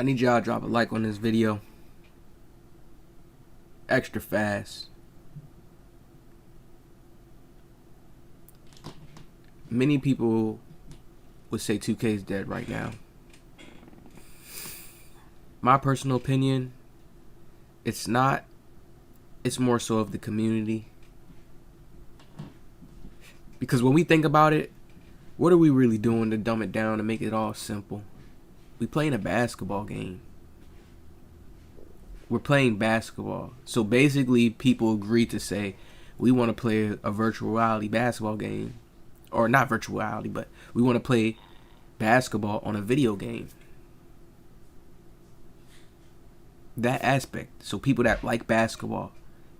I need y'all to drop a like on this video. Extra fast. Many people would say 2K is dead right now. My personal opinion, it's not. It's more so of the community. Because when we think about it, what are we really doing to dumb it down and make it all simple? We playing a basketball game. We're playing basketball. So basically, people agree to say, we want to play a virtual reality basketball game. Or not virtual reality, but we want to play basketball on a video game. That aspect. So people that like basketball,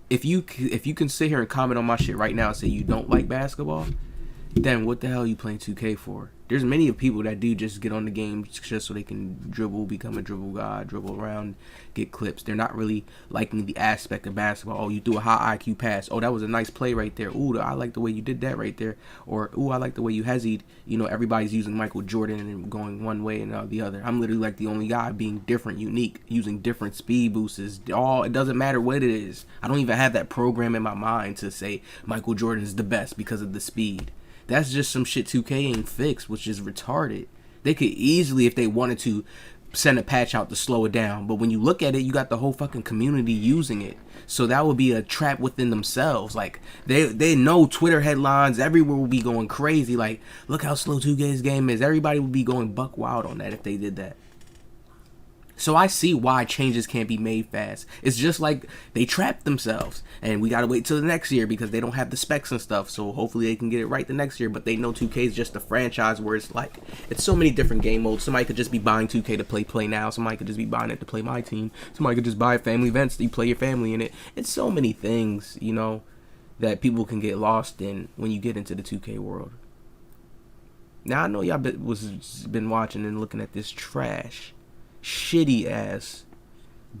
if you can sit here and comment on my shit right now and say you don't like basketball, then what the hell are you playing 2K for? There's many of people that do just get on the game just so they can dribble, become a dribble god, dribble around, get clips. They're not really liking the aspect of basketball. Oh, you threw a high IQ pass. Oh, that was a nice play right there. Ooh, I like the way you did that right there. Or, ooh, I like the way you hezzied. You know, everybody's using Michael Jordan and going one way and the other. I'm literally like the only guy being different, unique, using different speed boosts. It doesn't matter what it is. I don't even have that program in my mind to say Michael Jordan is the best because of the speed. That's just some shit 2K ain't fixed, which is retarded. They could easily, if they wanted to, send a patch out to slow it down. But when you look at it, you got the whole fucking community using it. So that would be a trap within themselves. Like, they know Twitter headlines everywhere will be going crazy. Like, look how slow 2K's game is. Everybody would be going buck wild on that if they did that. So I see why changes can't be made fast. It's just like they trapped themselves, and we gotta wait till the next year because they don't have the specs and stuff. So hopefully they can get it right the next year. But they know 2K is just a franchise where it's like it's so many different game modes. Somebody could just be buying 2K to play now. Somebody could just be buying it to play my team. Somebody could just buy family events to play your family in it. It's so many things, you know, that people can get lost in when you get into the 2K world. Now I know y'all been watching and looking at this trash. Shitty ass,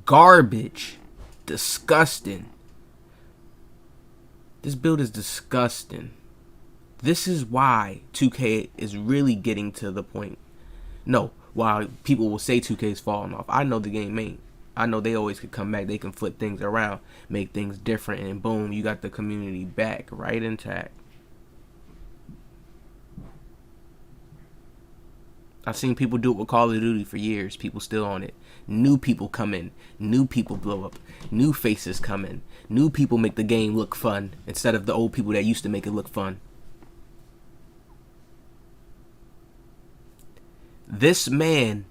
garbage, disgusting. This build is disgusting. This is why 2K is really getting to the point. No, while people will say 2K is falling off, I know the game ain't. I know they always could come back. They can flip things around, make things different, and boom, you got the community back right intact. I've seen people do it with Call of Duty for years. People still on it. New people come in. New people blow up. New faces come in. New people make the game look fun instead of the old people that used to make it look fun. This man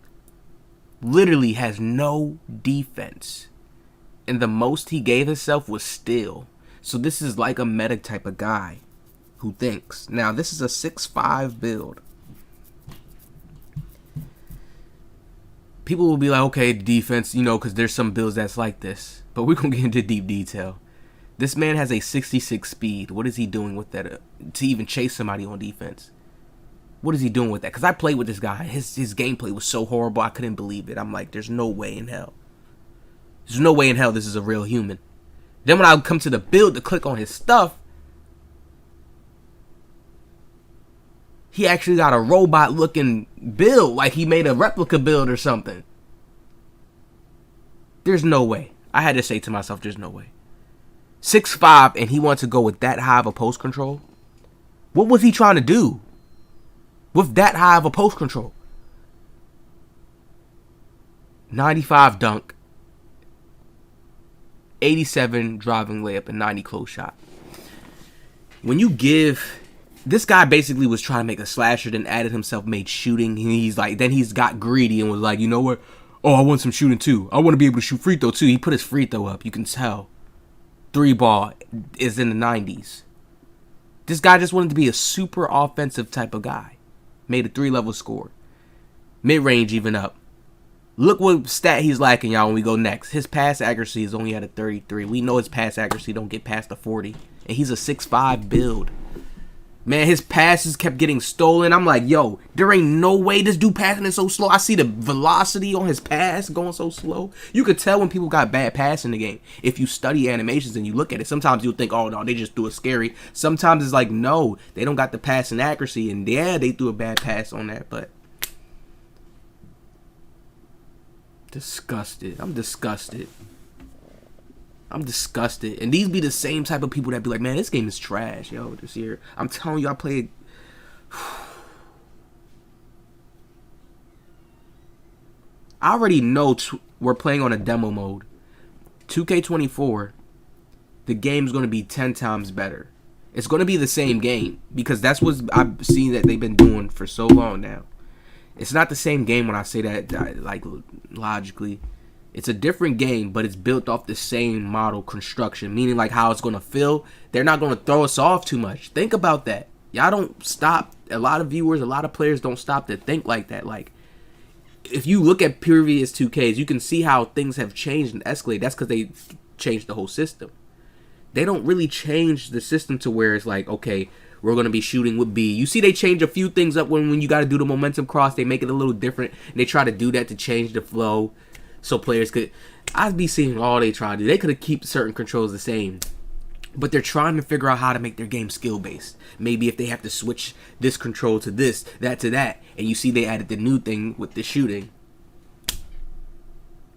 literally has no defense. And the most he gave himself was steal. So this is like a meta type of guy who thinks. Now, this is a 6'5" build. People will be like, okay, defense, you know, because there's some builds that's like this. But we're going to get into deep detail. This man has a 66 speed. What is he doing with that to even chase somebody on defense? What is he doing with that? Because I played with this guy. His gameplay was so horrible, I couldn't believe it. I'm like, there's no way in hell. There's no way in hell this is a real human. Then when I come to the build to click on his stuff, he actually got a robot-looking build, like he made a replica build or something. There's no way. I had to say to myself, there's no way. 6'5", and he wants to go with that high of a post control? What was he trying to do with that high of a post control? 95 dunk, 87 driving layup, and 90 close shot. When you give... This guy basically was trying to make a slasher, then added himself, made shooting. He's like, then he's got greedy and was like, you know what? Oh, I want some shooting too. I want to be able to shoot free throw too. He put his free throw up. You can tell. 3-ball is in the 90s. This guy just wanted to be a super offensive type of guy. Made a 3-level score. Mid-range even up. Look what stat he's lacking, y'all, when we go next. His pass accuracy is only at a 33. We know his pass accuracy don't get past the 40. And he's a 6'5" build. Man, his passes kept getting stolen. I'm like, yo, there ain't no way this dude passing it so slow. I see the velocity on his pass going so slow. You could tell when people got bad pass in the game. If you study animations and you look at it, sometimes you'll think, oh, no, they just threw it scary. Sometimes it's like, no, they don't got the passing accuracy. And yeah, they threw a bad pass on that, but Disgusted. I'm disgusted. I'm disgusted. And these be the same type of people that be like, man, this game is trash, yo, this year. I'm telling you, I played. I already know we're playing on a demo mode. 2K24, the game's going to be 10 times better. It's going to be the same game because that's what I've seen that they've been doing for so long now. It's not the same game when I say that, like, logically. It's a different game, but it's built off the same model construction, meaning like how it's going to feel. They're not going to throw us off too much. Think about that. Y'all don't stop. A lot of viewers, a lot of players don't stop to think like that. Like, if you look at previous 2Ks, you can see how things have changed and escalated. That's because they changed the whole system. They don't really change the system to where it's like, okay, we're going to be shooting with B. You see they change a few things up when you got to do the momentum cross. They make it a little different. And they try to do that to change the flow so players could... I'd be seeing all they try to do. They could have kept certain controls the same. But they're trying to figure out how to make their game skill-based. Maybe if they have to switch this control to this, that to that. And you see they added the new thing with the shooting.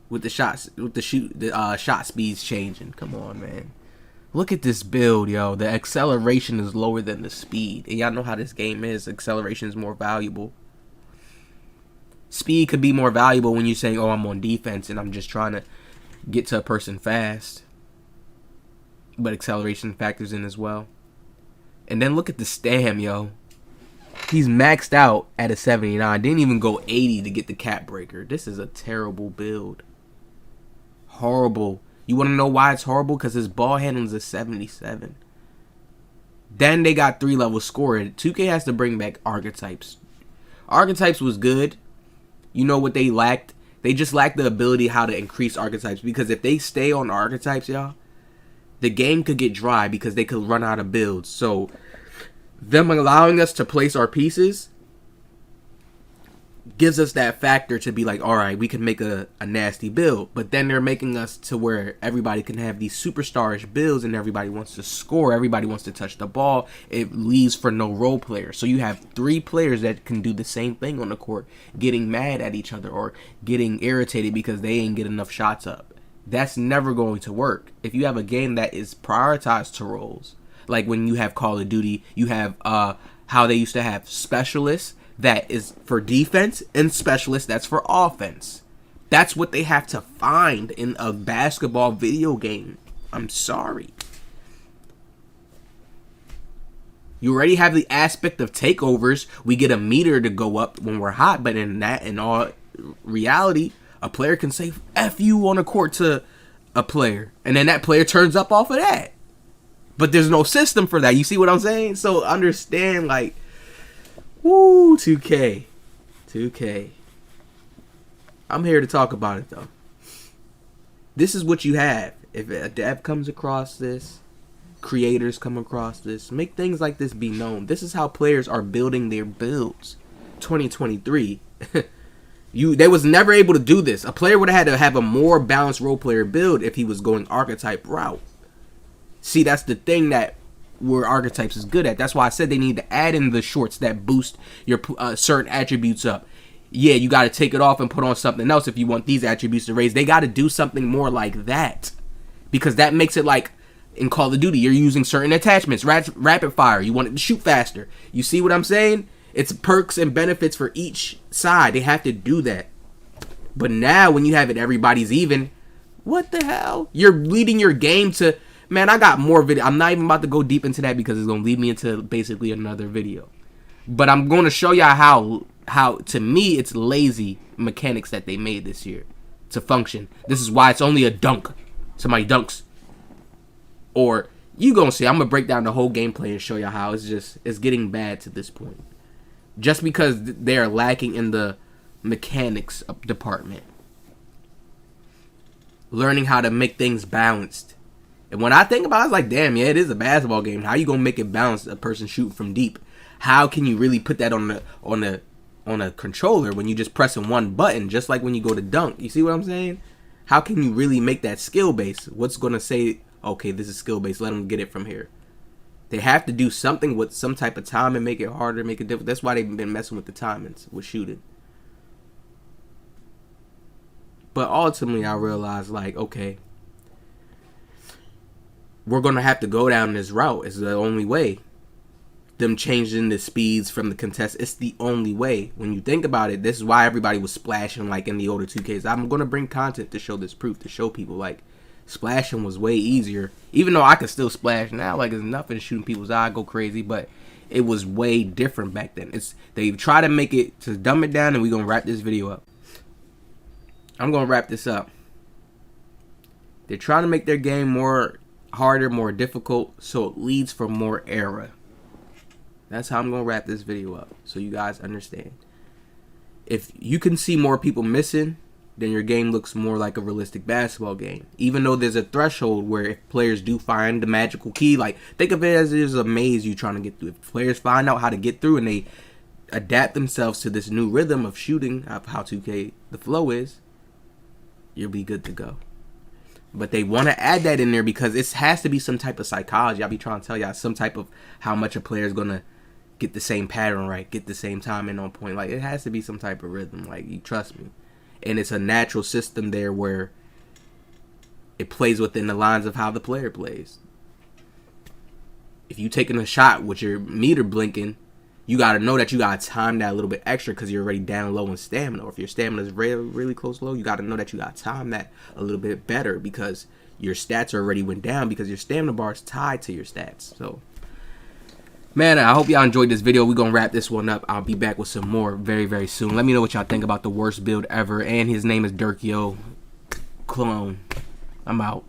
With the shots, with the shot speeds changing. Come on, man. Look at this build, yo. The acceleration is lower than the speed. And y'all know how this game is. Acceleration is more valuable. Speed could be more valuable when you're saying, oh, I'm on defense and I'm just trying to get to a person fast. But acceleration factors in as well. And then look at the stam, yo. He's maxed out at a 79. Didn't even go 80 to get the cap breaker. This is a terrible build. Horrible. You want to know why it's horrible? Because his ball handling is a 77. Then they got 3 level scoring. 2K has to bring back archetypes. Archetypes was good. You know what they lacked? They just lacked the ability how to increase archetypes. Because if they stay on archetypes, y'all, the game could get dry because they could run out of builds. So them allowing us to place our pieces gives us that factor to be like, all right, we can make a nasty build. But then they're making us to where everybody can have these superstarish builds and everybody wants to score. Everybody wants to touch the ball. It leaves for no role player. So you have 3 players that can do the same thing on the court, getting mad at each other or getting irritated because they ain't get enough shots up. That's never going to work. If you have a game that is prioritized to roles, like when you have Call of Duty, you have how they used to have specialists that is for defense and specialists that's for offense. That's what they have to find in a basketball video game. I'm sorry. You already have the aspect of takeovers. We get a meter to go up when we're hot, but in all reality, a player can say F you on a court to a player, and then that player turns up off of that. But there's no system for that. You see what I'm saying? So understand, like, woo, 2K. 2K. I'm here to talk about it, though. This is what you have. If a dev comes across this, creators come across this, make things like this be known. This is how players are building their builds. 2023. They was never able to do this. A player would have had to have a more balanced role player build if he was going archetype route. See, that's the thing that where archetypes is good at. That's why I said they need to add in the shorts that boost your certain attributes up. Yeah, you got to take it off and put on something else if you want these attributes to raise. They got to do something more like that. Because that makes it like in Call of Duty, you're using certain attachments. Rapid fire, you want it to shoot faster. You see what I'm saying? It's perks and benefits for each side. They have to do that. But now when you have it, everybody's even. What the hell? You're leading your game to... Man, I got more video. I'm not even about to go deep into that because it's going to lead me into basically another video. But I'm going to show y'all how, to me, it's lazy mechanics that they made this year to function. This is why it's only a dunk. Somebody dunks. Or, you going to see, I'm going to break down the whole gameplay and show y'all how it's getting bad to this point. Just because they're lacking in the mechanics department. Learning how to make things balanced. And when I think about it, it's like, damn, yeah, it is a basketball game. How you gonna make it balanced? A person shooting from deep. How can you really put that on a controller when you just pressing one button, just like when you go to dunk? You see what I'm saying? How can you really make that skill based? What's gonna say, okay, this is skill based. Let them get it from here. They have to do something with some type of time and make it harder, make it difficult. That's why they've been messing with the timings with shooting. But ultimately, I realized, like, okay, we're going to have to go down this route. It's the only way. Them changing the speeds from the contest, it's the only way. When you think about it, this is why everybody was splashing like in the older 2Ks. I'm going to bring content to show this proof, to show people like splashing was way easier. Even though I can still splash now, like it's nothing shooting people's eye, go crazy, but it was way different back then. They try to make it, to dumb it down, and we're going to wrap this video up. I'm going to wrap this up. They're trying to make their game more harder, more difficult, so it leads for more error. That's how I'm going to wrap this video up, so you guys understand. If you can see more people missing, then your game looks more like a realistic basketball game. Even though there's a threshold where if players do find the magical key, like think of it as there's a maze you're trying to get through. If players find out how to get through and they adapt themselves to this new rhythm of shooting, of how 2K the flow is, you'll be good to go. But they want to add that in there because it has to be some type of psychology. I'll be trying to tell y'all some type of how much a player is going to get the same pattern right, get the same timing on point. Like, it has to be some type of rhythm. Like, you trust me. And it's a natural system there where it plays within the lines of how the player plays. If you taking a shot with your meter blinking, you got to know that you got to time that a little bit extra because you're already down low in stamina. Or if your stamina is really, really close low, you got to know that you got to time that a little bit better because your stats already went down because your stamina bar is tied to your stats. So, man, I hope y'all enjoyed this video. We're going to wrap this one up. I'll be back with some more very, very soon. Let me know what y'all think about the worst build ever. And his name is Dirk Yo Clone. I'm out.